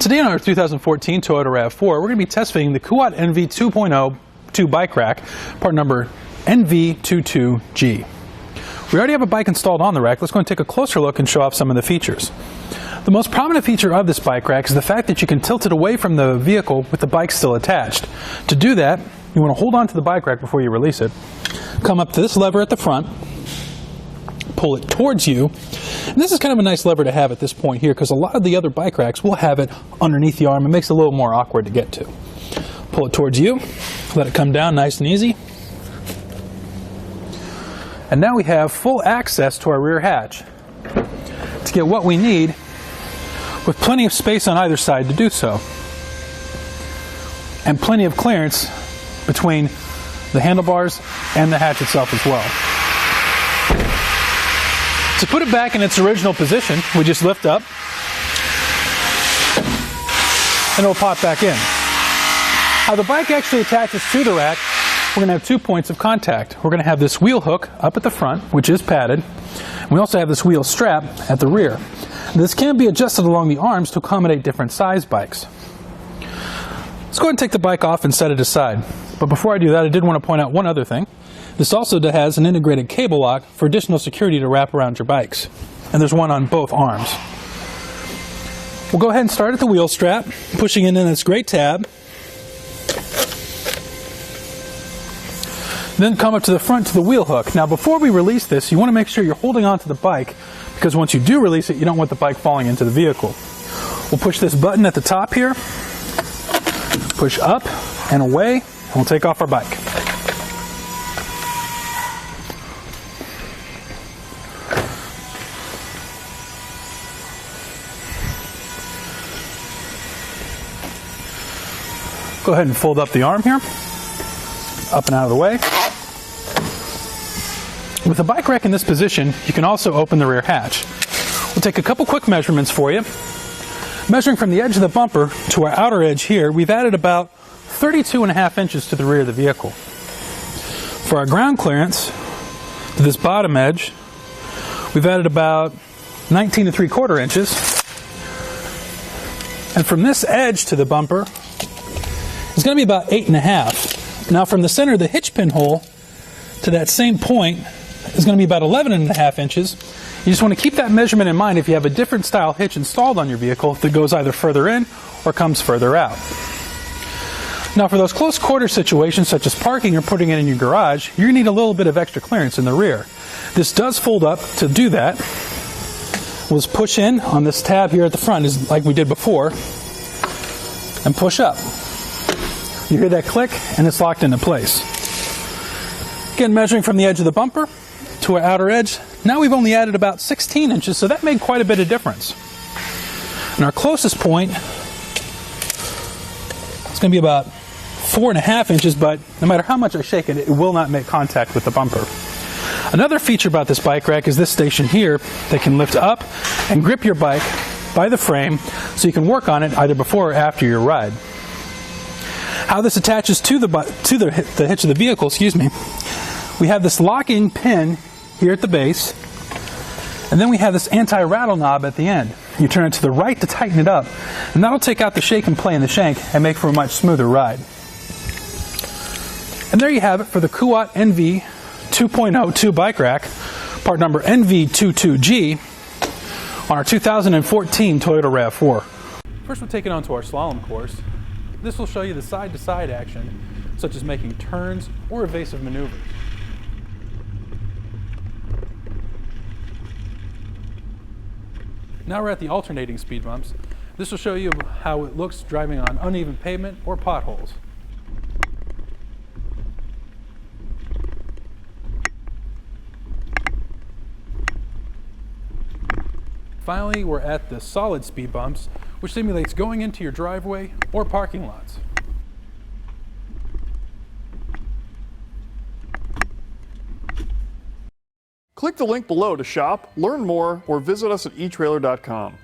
Today on our 2014 Toyota RAV4, we're going to be test fitting the Kuat NV 2.0 bike rack, part number NV22G. We already have a bike installed on the rack. Let's go and take a closer look and show off some of the features. The most prominent feature of this bike rack is the fact that you can tilt it away from the vehicle with the bike still attached. To do that, you want to hold on to the bike rack before you release it. Come up to this lever at the front, pull it towards you. And this is kind of a nice lever to have at this point here because a lot of the other bike racks will have it underneath the arm. It makes it a little more awkward to get to. Pull it towards you, let it come down nice and easy. And now we have full access to our rear hatch to get what we need with plenty of space on either side to do so. And plenty of clearance between the handlebars and the hatch itself as well. To put it back in its original position, we just lift up and it'll pop back in. How the bike actually attaches to the rack, we're going to have 2 points of contact. We're going to have this wheel hook up at the front, which is padded. We also have this wheel strap at the rear. This can be adjusted along the arms to accommodate different size bikes. Let's go ahead and take the bike off and set it aside. But before I do that, I did want to point out one other thing. This also has an integrated cable lock for additional security to wrap around your bikes. And there's one on both arms. We'll go ahead and start at the wheel strap, pushing it in this great tab. Then come up to the front to the wheel hook. Now before we release this, you want to make sure you're holding onto the bike because once you do release it, you don't want the bike falling into the vehicle. We'll push this button at the top here, push up and away, and we'll take off our bike. Go ahead and fold up the arm here, up and out of the way. With the bike rack in this position, you can also open the rear hatch. We'll take a couple quick measurements for you. Measuring from the edge of the bumper to our outer edge here, we've added about 32.5 inches to the rear of the vehicle. For our ground clearance, to this bottom edge, we've added about 19 3/4 inches. And from this edge to the bumper, it's going to be about 8.5. Now from the center of the hitch pin hole to that same point is going to be about 11.5 inches. You just want to keep that measurement in mind if you have a different style hitch installed on your vehicle that goes either further in or comes further out. Now for those close quarter situations such as parking or putting it in your garage, you're going to need a little bit of extra clearance in the rear. This does fold up. To do that, we'll just push in on this tab here at the front, is like we did before, and push up. You hear that click and it's locked into place. Again, measuring from the edge of the bumper to our outer edge, now we've only added about 16 inches, so that made quite a bit of difference. And our closest point is going to be about 4.5 inches, but no matter how much I shake it, it will not make contact with the bumper. Another feature about this bike rack is this station here that can lift up and grip your bike by the frame so you can work on it either before or after your ride. How this attaches to the hitch of the vehicle, we have this locking pin here at the base, and then we have this anti-rattle knob at the end. You turn it to the right to tighten it up, and that'll take out the shake and play in the shank and make for a much smoother ride. And there you have it for the Kuat NV 2.0 bike rack, part number NV22G, on our 2014 Toyota RAV4. First we'll take it onto our slalom course. This will show you the side-to-side action, such as making turns or evasive maneuvers. Now we're at the alternating speed bumps. This will show you how it looks driving on uneven pavement or potholes. Finally, we're at the solid speed bumps, which simulates going into your driveway or parking lots. Click the link below to shop, learn more, or visit us at etrailer.com.